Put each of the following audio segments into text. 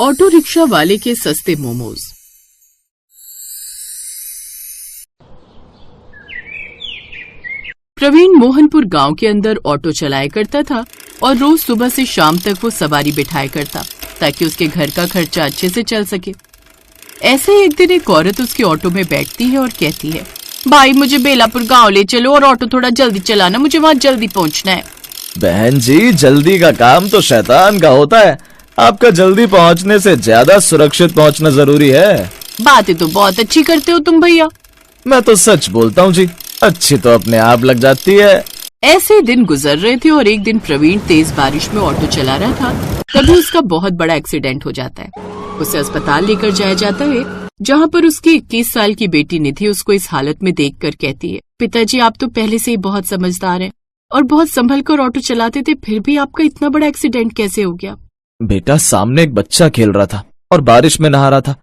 Auto rickshaw वाले के सस्ते मोमोज। प्रवीण मोहनपुर गांव के अंदर ऑटो चलाया करता था और रोज सुबह से शाम तक वो सवारी बिठाया करता ताकि उसके घर का खर्चा अच्छे से चल सके। ऐसे ही एक दिन एक औरत उसके ऑटो में बैठती है और कहती है, भाई मुझे बेलापुर गांव ले चलो और ऑटो थोड़ा जल्दी चलाना, मुझे वहाँ जल्दी पहुँचना है। बहन जी, जल्दी का काम तो शैतान का होता है। आपका जल्दी पहुंचने से ज्यादा सुरक्षित पहुंचना जरूरी है। बातें तो बहुत अच्छी करते हो तुम भैया। मैं तो सच बोलता हूँ जी, अच्छी तो अपने आप लग जाती है। ऐसे दिन गुजर रहे थे और एक दिन प्रवीण तेज बारिश में ऑटो चला रहा था, तभी उसका बहुत बड़ा एक्सीडेंट हो जाता है। उसे अस्पताल लेकर जाया जाता है, जहाँ पर उसकी 21 साल की बेटी निधि उसको इस हालत में देखकर कहती है, पिताजी आप तो पहले से ही बहुत समझदार हैं और बहुत संभल कर ऑटो चलाते थे, फिर भी आपका इतना बड़ा एक्सीडेंट कैसे हो गया? बेटा, सामने एक बच्चा खेल रहा था और बारिश में नहा रहा था।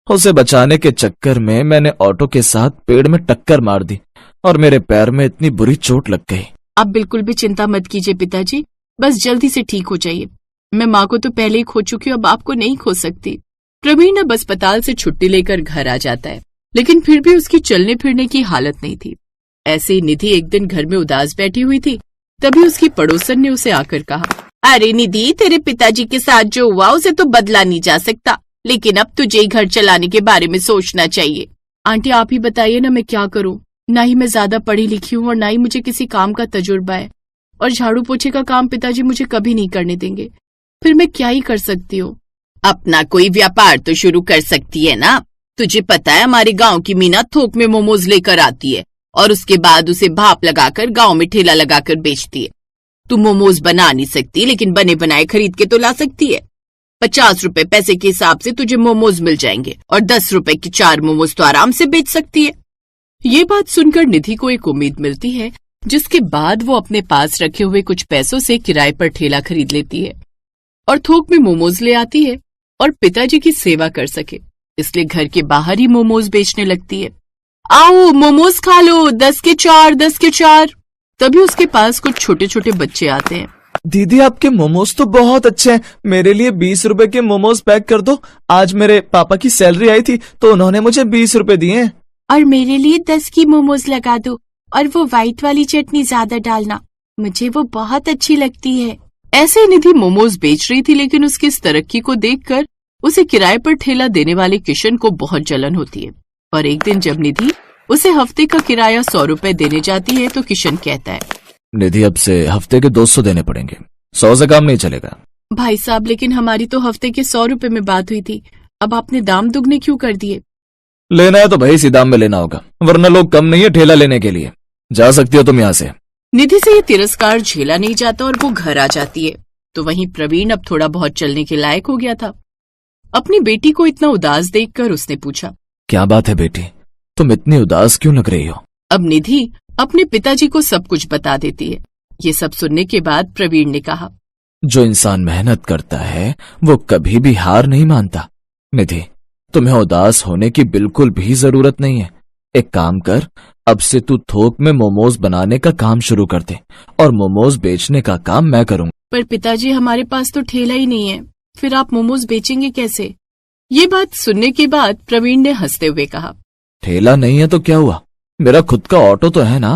उसे बचाने के चक्कर में मैंने ऑटो के साथ पेड़ में टक्कर मार दी और मेरे पैर में इतनी बुरी चोट लग गई। आप बिल्कुल भी चिंता मत कीजिए पिताजी, बस जल्दी से ठीक हो जाइए। मैं माँ को तो पहले ही खो चुकी हूँ, अब आपको नहीं खो सकती। प्रवीण अब अस्पताल से छुट्टी लेकर घर आ जाता है, लेकिन फिर भी उसकी चलने फिरने की हालत नहीं थी। ऐसे ही निधि एक दिन घर में उदास बैठी हुई थी, तभी उसकी पड़ोसन ने उसे आकर कहा, अरे निधि, तेरे पिताजी के साथ जो हुआ उसे तो बदला नहीं जा सकता, लेकिन अब तुझे घर चलाने के बारे में सोचना चाहिए। आंटी आप ही बताइए ना, मैं क्या करूँ? ना ही मैं ज्यादा पढ़ी लिखी हूँ और ना ही मुझे किसी काम का तजुर्बा है, और झाड़ू पोछे का काम पिताजी मुझे कभी नहीं करने देंगे। फिर मैं क्या ही कर सकती हूँ? अपना कोई व्यापार तो शुरू कर सकती है ना। तुझे पता है हमारे गांव की मीना थोक में मोमोज लेकर आती है और उसके बाद उसे भाप लगाकर गांव में ठेला लगाकर बेचती है। तू मोमोज बना नहीं सकती, लेकिन बने बनाए खरीद के तो ला सकती है। 50 रुपए पैसे के हिसाब से तुझे मोमोज मिल जाएंगे और 10 रुपए की 4 मोमोज तो आराम से बेच सकती है। ये बात सुनकर निधि को एक उम्मीद मिलती है, जिसके बाद वो अपने पास रखे हुए कुछ पैसों से किराए पर ठेला खरीद लेती है और थोक में मोमोज ले आती है और पिताजी की सेवा कर सके इसलिए घर के बाहर ही मोमोज बेचने लगती है। आओ मोमोज खा लो, 10 के 4, 10 के 4। तभी उसके पास कुछ छोटे छोटे बच्चे आते हैं। दीदी, आपके मोमोज तो बहुत अच्छे हैं, मेरे लिए 20 रुपए के मोमोज पैक कर दो। आज मेरे पापा की सैलरी आई थी तो उन्होंने मुझे 20 रुपए दिए। और मेरे लिए 10 की मोमोज लगा दो और वो व्हाइट वाली चटनी ज्यादा डालना, मुझे वो बहुत अच्छी लगती है। ऐसे निधि मोमोज बेच रही थी, लेकिन उसकी इस तरक्की को देखकर उसे किराए पर ठेला देने वाले किशन को बहुत जलन होती है। और एक दिन जब निधि उसे हफ्ते का किराया 100 रुपए देने जाती है तो किशन कहता है, निधि अब से हफ्ते के 200 देने पड़ेंगे, 100 से काम नहीं चलेगा। भाई साहब, लेकिन हमारी तो हफ्ते के 100 रुपए में बात हुई थी, अब आपने दाम दुगने क्यों कर दिए? लेना है तो भाई इसी दाम में लेना होगा, वरना लोग कम नहीं है ठेला लेने के लिए। जा सकती हो तुम यहाँ से। निधि से ये तिरस्कार झेला नहीं जाता और वो घर आ जाती है। तो वहीं प्रवीण अब थोड़ा बहुत चलने के लायक हो गया था। अपनी बेटी को इतना उदास देखकर उसने पूछा, क्या बात है बेटी, तुम इतनी उदास क्यों लग रही हो? अब निधि अपने पिताजी को सब कुछ बता देती है। ये सब सुनने के बाद प्रवीण ने कहा, जो इंसान मेहनत करता है वो कभी भी हार नहीं मानता। निधि, तुम्हें उदास होने की बिल्कुल भी जरूरत नहीं है। एक काम कर, अब से तू थोक में मोमोज बनाने का काम शुरू कर दे और मोमोज बेचने का काम मैं करूंगा। पर पिताजी, हमारे पास तो ठेला ही नहीं है, फिर आप मोमोज बेचेंगे कैसे? ये बात सुनने के बाद प्रवीण ने हंसते हुए कहा, ठेला नहीं है तो क्या हुआ, मेरा खुद का ऑटो तो है ना।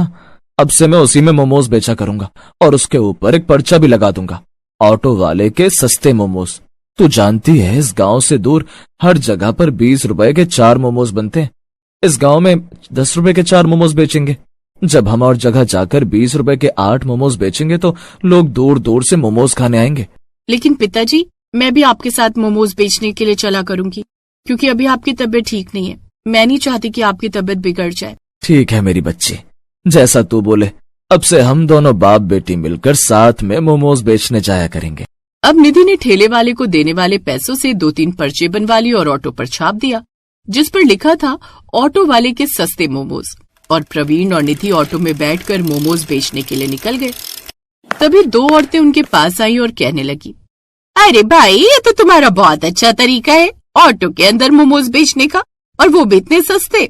अब से मैं उसी में मोमोज बेचा करूंगा और उसके ऊपर एक पर्चा भी लगा दूंगा, ऑटो वाले के सस्ते मोमोज। तू जानती है इस गांव से दूर हर जगह पर 20 रुपए के 4 मोमोज बनते हैं। इस गांव में 10 रुपए के 4 मोमोज बेचेंगे। जब हम और जगह जाकर 20 रुपए के 8 मोमोज बेचेंगे तो लोग दूर दूर से मोमोज खाने आएंगे। लेकिन पिताजी, मैं भी आपके साथ मोमोज बेचने के लिए चला करूंगी, क्योंकि अभी आपकी तबीयत ठीक नहीं है। मैं नहीं चाहती कि आपकी तबीयत बिगड़ जाए। ठीक है मेरी बच्ची, जैसा तू बोले। अब से हम दोनों बाप बेटी मिलकर साथ में मोमोज बेचने जाया करेंगे। अब निधि ने ठेले वाले को देने वाले पैसों से 2-3 पर्चे बनवा लिए और ऑटो पर छाप दिया, जिस पर लिखा था ऑटो वाले के सस्ते मोमोज। और प्रवीण और निधि ऑटो में बैठकर मोमोज बेचने के लिए निकल गए। तभी 2 औरतें उनके पास आई और कहने लगी, अरे भाई, ये तो तुम्हारा बहुत अच्छा तरीका है ऑटो के अंदर मोमोज बेचने का, और वो भी इतने सस्ते।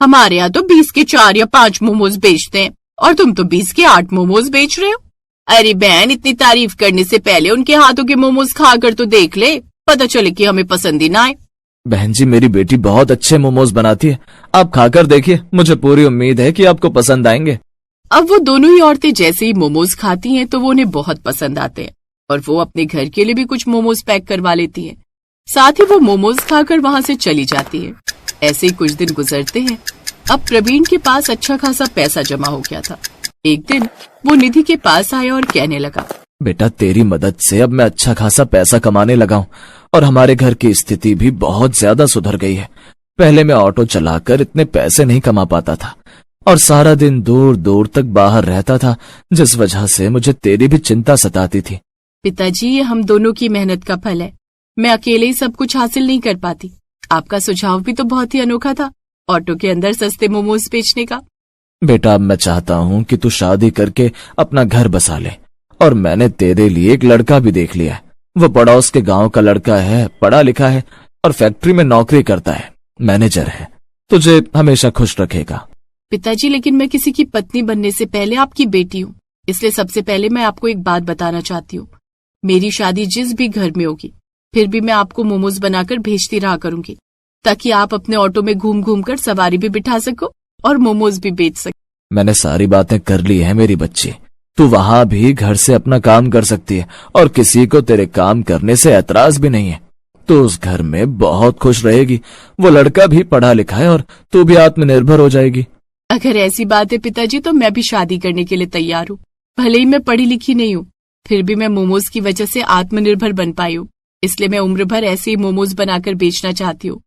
हमारे यहाँ तो 20 के 4 या 5 मोमोज बेचते हैं और तुम तो 20 के 8 मोमोज बेच रहे हो। अरे बहन, इतनी तारीफ करने से पहले उनके हाथों के मोमोज खाकर तो देख ले, पता चले कि हमें पसंद ही ना आए। बहन जी, मेरी बेटी बहुत अच्छे मोमोज बनाती है, आप खाकर देखिए, मुझे पूरी उम्मीद है कि आपको पसंद आएंगे। अब वो दोनों ही औरतें जैसे ही मोमोज खाती हैं तो वो उन्हें बहुत पसंद आते हैं और वो अपने घर के लिए भी कुछ मोमोज पैक करवा लेती हैं। साथ ही वो मोमोज खाकर वहां से चली जाती है। ऐसे ही कुछ दिन गुजरते हैं। अब प्रवीण के पास अच्छा खासा पैसा जमा हो गया था। एक दिन वो निधि के पास आया और कहने लगा, बेटा, तेरी मदद से अब मैं अच्छा खासा पैसा कमाने लगा हूँ और हमारे घर की स्थिति भी बहुत ज्यादा सुधर गई है। पहले मैं ऑटो चलाकर इतने पैसे नहीं कमा पाता था और सारा दिन दूर दूर तक बाहर रहता था, जिस वजह से मुझे तेरी भी चिंता सताती थी। पिताजी, ये हम दोनों की मेहनत का फल है। मैं अकेले ही सब कुछ हासिल नहीं कर पाती। आपका सुझाव भी तो बहुत ही अनोखा था, ऑटो के अंदर सस्ते मोमोज बेचने का। बेटा, अब मैं चाहता हूँ कि तू शादी करके अपना घर बसा ले और मैंने तेरे लिए एक लड़का भी देख लिया है। वो पड़ोस के गांव का लड़का है, पढ़ा लिखा है और फैक्ट्री में नौकरी करता है, मैनेजर है, तुझे हमेशा खुश रखेगा। पिताजी, लेकिन मैं किसी की पत्नी बनने से पहले आपकी बेटी हूँ, इसलिए सबसे पहले मैं आपको एक बात बताना चाहती हूँ। मेरी शादी जिस भी घर में होगी, फिर भी मैं आपको मोमोज बनाकर भेजती रहा करूंगी, ताकि आप अपने ऑटो में घूम घूम कर सवारी भी बिठा सको और मोमोज भी बेच सको। मैंने सारी बातें कर ली है मेरी बच्ची। तू वहां भी घर से अपना काम कर सकती है और किसी को तेरे काम करने से ऐतराज भी नहीं है। तो उस घर में बहुत खुश रहेगी। वो लड़का भी पढ़ा लिखा है और तू भी आत्मनिर्भर हो जाएगी। अगर ऐसी बात है पिताजी, तो मैं भी शादी करने के लिए तैयार हूँ। भले ही मैं पढ़ी लिखी नहीं हूँ, फिर भी मैं मोमोज की वजह से आत्मनिर्भर बन पाई हूँ। इसलिए मैं उम्र भर ऐसे ही मोमोज बनाकर बेचना चाहती हूँ,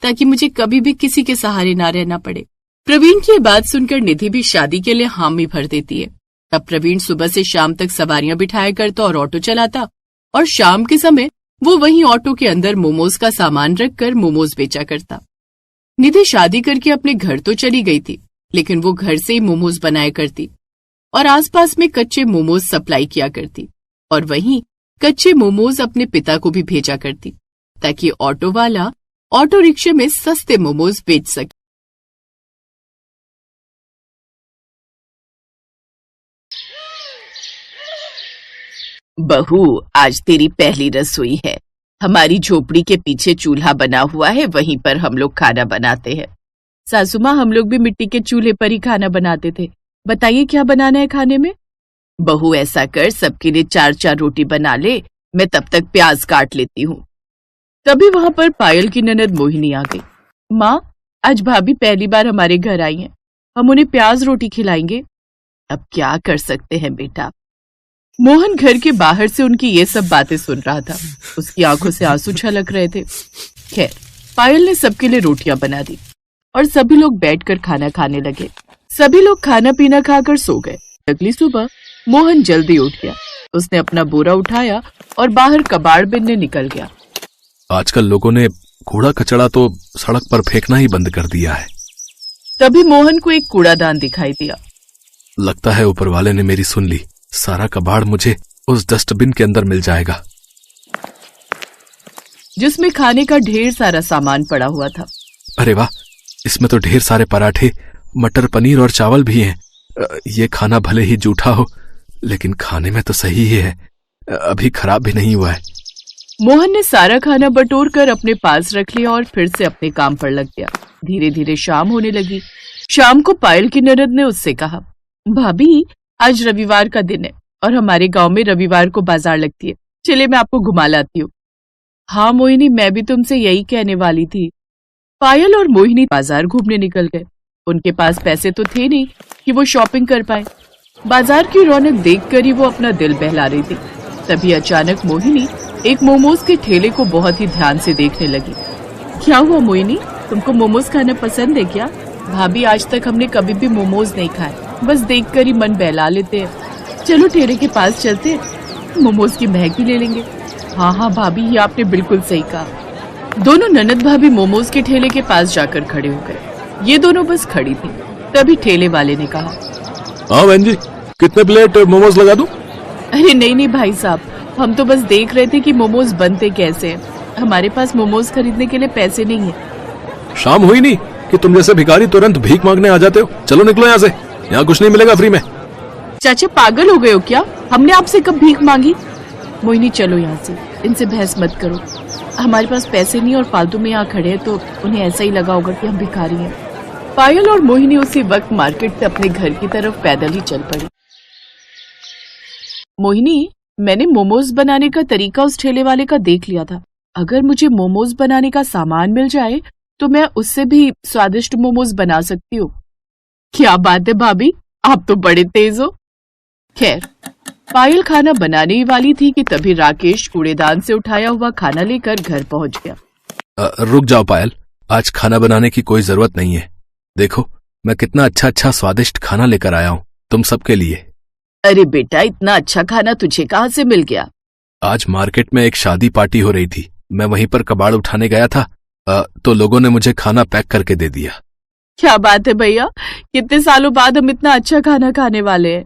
ताकि मुझे कभी भी किसी के सहारे ना रहना पड़े। प्रवीण की बात सुनकर निधि भी शादी के लिए हामी भर देती है। अब प्रवीण सुबह से शाम तक सवारियां बिठाया करता और ऑटो चलाता, और शाम के समय वो वहीं ऑटो के अंदर मोमोज का सामान रखकर मोमोज बेचा करता। निधि शादी करके अपने घर तो चली गई थी, लेकिन वो घर से ही मोमोज बनाया करती और आसपास में कच्चे मोमोज सप्लाई किया करती, और वहीं कच्चे मोमोज अपने पिता को भी भेजा करती, ताकि ऑटो वाला ऑटो रिक्शे में सस्ते मोमोज बेच सके। बहू, आज तेरी पहली रसोई है। हमारी झोपड़ी के पीछे चूल्हा बना हुआ है, वहीं पर हम लोग खाना बनाते हैं। सासू माँ, हम लोग भी मिट्टी के चूल्हे पर ही खाना बनाते थे। बताइए क्या बनाना है खाने में? बहू, ऐसा कर, सबके लिए 4-4 रोटी बना ले, मैं तब तक प्याज काट लेती हूँ। तभी वहां पर पायल की ननद मोहिनी आ गई। माँ, आज भाभी पहली बार हमारे घर आई हैं, हम उन्हें प्याज रोटी खिलाएंगे। अब क्या कर सकते हैं बेटा। मोहन घर के बाहर से उनकी ये सब बातें सुन रहा था। उसकी आंखों से आंसू छलक रहे थे। खैर, पायल ने सबके लिए रोटियां बना दी और सभी लोग बैठकर खाना खाने लगे। सभी लोग खाना पीना खाकर सो गए। अगली सुबह मोहन जल्दी उठ गया। उसने अपना बोरा उठाया और बाहर कबाड़ बिनने निकल गया। आजकल लोगों ने कूड़ा कचड़ा तो सड़क पर फेंकना ही बंद कर दिया है। तभी मोहन को एक कूड़ादान दिखाई दिया। लगता है ऊपर वाले ने मेरी सुन ली। सारा कबाड़ मुझे उस डस्टबिन के अंदर मिल जाएगा, जिसमें खाने का ढेर सारा सामान पड़ा हुआ था। अरे वाह, इसमें तो ढेर सारे पराठे, मटर पनीर और चावल भी हैं। ये खाना भले ही जूठा हो, लेकिन खाने में तो सही ही है, अभी खराब भी नहीं हुआ है। मोहन ने सारा खाना बटोर कर अपने पास रख लिया और फिर से अपने काम पर लग गया। धीरे धीरे शाम होने लगी। शाम को पायल की ननद ने उससे कहा, भाभी, आज रविवार का दिन है और हमारे गांव में रविवार को बाजार लगती है, चलिए मैं आपको घुमा लाती हूँ। हाँ मोहिनी, मैं भी तुमसे यही कहने वाली थी। पायल और मोहिनी बाजार घूमने निकल गए। उनके पास पैसे तो थे नहीं कि वो शॉपिंग कर पाए। बाजार की रौनक देखकर ही वो अपना दिल बहला रही थी। तभी अचानक मोहिनी एक मोमोज के ठेले को बहुत ही ध्यान से देखने लगी। क्या हुआ मोहिनी, तुमको मोमोज खाना पसंद है क्या? भाभी, आज तक हमने कभी भी मोमोज नहीं खाए, बस देखकर ही मन बहला लेते हैं। चलो ठेले के पास चलते हैं, मोमोज की महक भी ले लेंगे। हाँ हाँ भाभी, ये आपने बिल्कुल सही कहा। दोनों ननद भाभी मोमोज के ठेले के पास जाकर खड़े हो गए। ये दोनों बस खड़ी थी। तभी ठेले वाले ने कहा, हाँ बहन जी, कितने प्लेट मोमोज लगा दूं? अरे नहीं नहीं भाई साहब, हम तो बस देख रहे थे कि मोमोज बनते कैसे हैं। हमारे पास मोमोज खरीदने के लिए पैसे नहीं है। शाम हुई नहीं कि तुम जैसे भिखारी तुरंत भीख मांगने आ जाते हो। चलो निकलो यहाँ से, यहाँ कुछ नहीं मिलेगा फ्री में। चाचा, पागल हो गए हो क्या? हमने आपसे कब भीख मांगी? मोहिनी, चलो यहाँ से, इनसे बहस मत करो। हमारे पास पैसे नहीं और फालतू में यहाँ खड़े हैं, तो उन्हें ऐसा ही लगा होगा कि हम भिखारी हैं। पायल और मोहिनी उसी वक्त मार्केट से अपने घर की तरफ पैदल ही चल पड़ी। मोहिनी, मैंने मोमोज बनाने का तरीका उस ठेले वाले का देख लिया था। अगर मुझे मोमोज बनाने का सामान मिल जाए तो मैं उससे भी स्वादिष्ट मोमोज बना सकती हूँ। क्या बात है भाभी, आप तो बड़े तेज हो। खैर, पायल खाना बनाने ही वाली थी कि तभी राकेश कूड़ेदान से उठाया हुआ खाना लेकर घर पहुंच गया। रुक जाओ पायल, आज खाना बनाने की कोई जरूरत नहीं है। देखो मैं कितना अच्छा स्वादिष्ट खाना लेकर आया हूँ तुम सबके लिए। अरे बेटा, इतना अच्छा खाना तुझे कहाँ से मिल गया? आज मार्केट में एक शादी पार्टी हो रही थी, मैं वहीं पर कबाड़ उठाने गया था, तो लोगों ने मुझे खाना पैक करके दे दिया। क्या बात है भैया, कितने सालों बाद हम इतना अच्छा खाना खाने वाले हैं।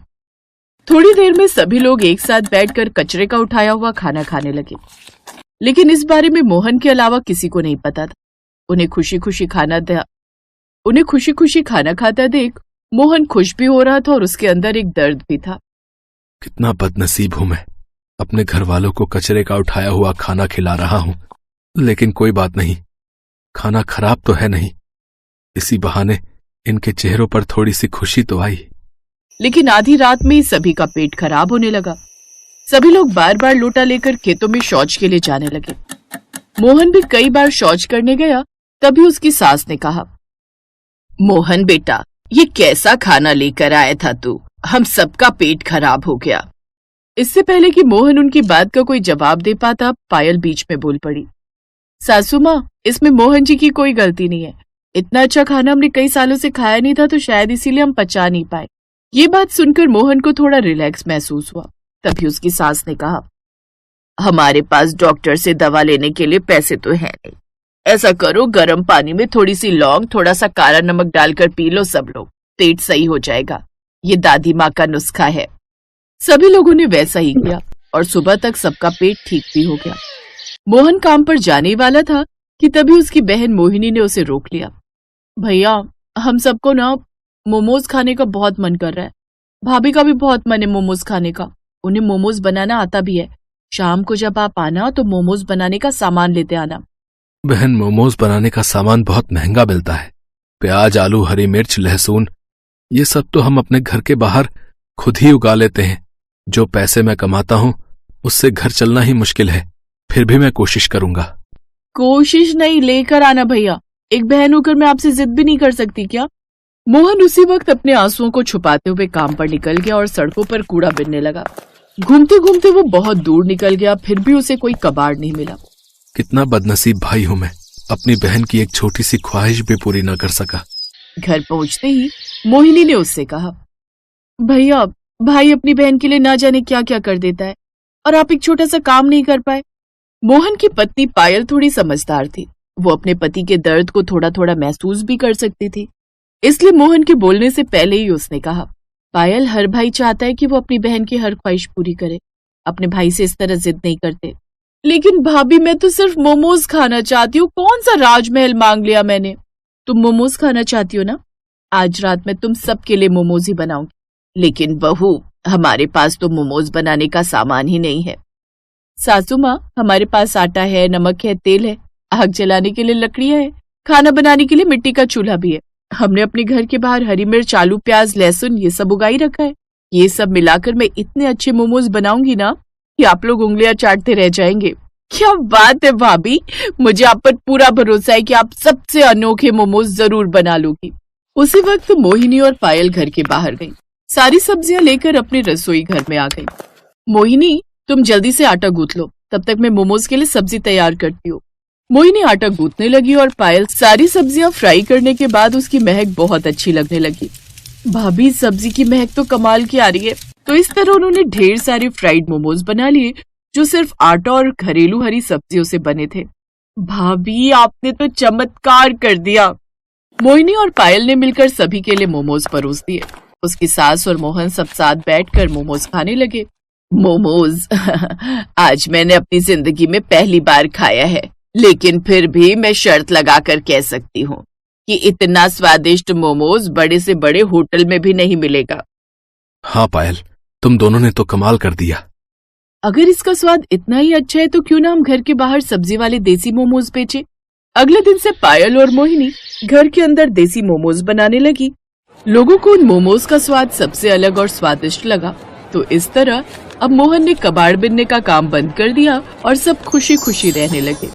थोड़ी देर में सभी लोग एक साथ बैठकर कचरे का उठाया हुआ खाना खाने लगे, लेकिन इस बारे में मोहन के अलावा किसी को नहीं पता था। उन्हें खुशी खुशी खाना खाता देख मोहन खुश भी हो रहा था और उसके अंदर एक दर्द भी था। कितना बदनसीब हूं मैं, अपने घर वालों को कचरे का उठाया हुआ खाना खिला रहा हूं, लेकिन कोई बात नहीं, खाना खराब तो है नहीं। इसी बहाने इनके चेहरों पर थोड़ी सी खुशी तो आई। लेकिन आधी रात में ही सभी का पेट खराब होने लगा। सभी लोग बार बार लोटा लेकर खेतों में शौच के लिए जाने लगे। मोहन भी कई बार शौच करने गया, तभी उसकी सास ने कहा, मोहन बेटा, ये कैसा खाना लेकर आया था तू? हम सबका पेट खराब हो गया। इससे पहले कि मोहन उनकी बात का कोई जवाब दे पाता, पायल बीच में बोल पड़ी, सासू माँ, इसमें मोहन जी की कोई गलती नहीं है। इतना अच्छा खाना हमने कई सालों से खाया नहीं था, तो शायद इसीलिए हम पचा नहीं पाए। ये बात सुनकर मोहन को थोड़ा रिलैक्स महसूस हुआ। तभी उसकी सास ने कहा, हमारे पास डॉक्टर से दवा लेने के लिए पैसे तो है नहीं। ऐसा करो, गर्म पानी में थोड़ी सी लौंग, थोड़ा सा काला नमक डालकर पी लो सब लोग, पेट सही हो जाएगा। ये दादी माँ का नुस्खा है। सभी लोगों ने वैसा ही किया और सुबह तक सबका पेट ठीक भी हो गया। मोहन काम पर जाने वाला था कि तभी उसकी बहन मोहिनी ने उसे रोक लिया। भैया, हम सबको ना मोमोज खाने का बहुत मन कर रहा है। भाभी का भी बहुत मन है मोमोज खाने का। उन्हें मोमोज बनाना आता भी है। शाम को जब आप आना तो मोमोज बनाने का सामान लेते आना। बहन, मोमोज बनाने का सामान बहुत महंगा मिलता है। प्याज, आलू, हरी मिर्च, लहसुन, ये सब तो हम अपने घर के बाहर खुद ही उगा लेते हैं। जो पैसे मैं कमाता हूँ उससे घर चलना ही मुश्किल है, फिर भी मैं कोशिश करूंगा। कोशिश नहीं, लेकर आना भैया। एक बहन होकर मैं आपसे जिद भी नहीं कर सकती क्या? मोहन उसी वक्त अपने आंसुओं को छुपाते हुए काम पर निकल गया और सड़कों पर कूड़ा बिनने लगा। घूमते घूमते वो बहुत दूर निकल गया, फिर भी उसे कोई कबाड़ नहीं मिला। कितना बदनसीब भाई हूं मैं, अपनी बहन की एक छोटी सी ख्वाहिश भी पूरी न कर सका। घर पहुंचते ही मोहिनी ने उससे कहा, भैया, भाई अपनी बहन के लिए ना जाने क्या क्या कर देता है और आप एक छोटा सा काम नहीं कर पाए। मोहन की पत्नी पायल थोड़ी समझदार थी। वो अपने पति के दर्द को थोड़ा थोड़ा महसूस भी कर सकती थी, इसलिए मोहन के बोलने से पहले ही उसने कहा, पायल, हर भाई चाहता है कि वो अपनी बहन की हर ख्वाहिश पूरी करे। अपने भाई से इस तरह जिद नहीं करते। लेकिन भाभी, मैं तो सिर्फ मोमोज खाना चाहती हूँ। कौन सा राजमहल मांग लिया मैंने? तुम मोमोज खाना चाहती हो ना? आज रात में तुम सबके लिए मोमोज ही बनाऊंगी। लेकिन बहू, हमारे पास तो मोमोज बनाने का सामान ही नहीं है। सासू माँ, हमारे पास आटा है, नमक है, तेल है, आग जलाने के लिए लकड़ियां है, खाना बनाने के लिए मिट्टी का चूल्हा भी है। हमने अपने घर के बाहर हरी मिर्च, आलू, प्याज, लहसुन ये सब उगाई रखा है। ये सब मिलाकर मैं इतने अच्छे मोमोज बनाऊंगी ना कि आप लोग उंगलियां चाटते रह जाएंगे। क्या बात है भाभी, मुझे आप पर पूरा भरोसा है कि आप सबसे अनोखे मोमोज जरूर बना लोगी। उसी वक्त मोहिनी और पायल घर के बाहर गई। सारी सब्जियां लेकर अपने रसोई घर में आ गई। मोहिनी, तुम जल्दी से आटा गूंथ लो, तब तक मैं मोमोज के लिए सब्जी तैयार करती हूँ। मोहिनी आटा गूंथने लगी और पायल सारी सब्जियां फ्राई करने के बाद उसकी महक बहुत अच्छी लगने लगी। भाभी, सब्जी की महक तो कमाल की आ रही है। तो इस तरह उन्होंने ढेर सारे फ्राइड मोमोज बना लिए जो सिर्फ आटा और घरेलू हरी सब्जियों से बने थे। भाभी, आपने तो चमत्कार कर दिया। मोहिनी और पायल ने मिलकर सभी के लिए मोमोज परोस दिए। उसकी सास और मोहन सब साथ बैठकर मोमोज खाने लगे। मोमोज आज मैंने अपनी जिंदगी में पहली बार खाया है, लेकिन फिर भी मैं शर्त लगाकर कह सकती हूँ कि इतना स्वादिष्ट मोमोज बड़े से बड़े होटल में भी नहीं मिलेगा। हाँ पायल, तुम दोनों ने तो कमाल कर दिया। अगर इसका स्वाद इतना ही अच्छा है तो क्यों ना हम घर के बाहर सब्जी वाले देसी मोमोज बेचे। अगले दिन से पायल और मोहिनी घर के अंदर देसी मोमोज बनाने लगी। लोगों को उन मोमोज का स्वाद सबसे अलग और स्वादिष्ट लगा। तो इस तरह अब मोहन ने कबाड़ बिनने का काम बंद कर दिया और सब खुशी खुशी रहने लगे।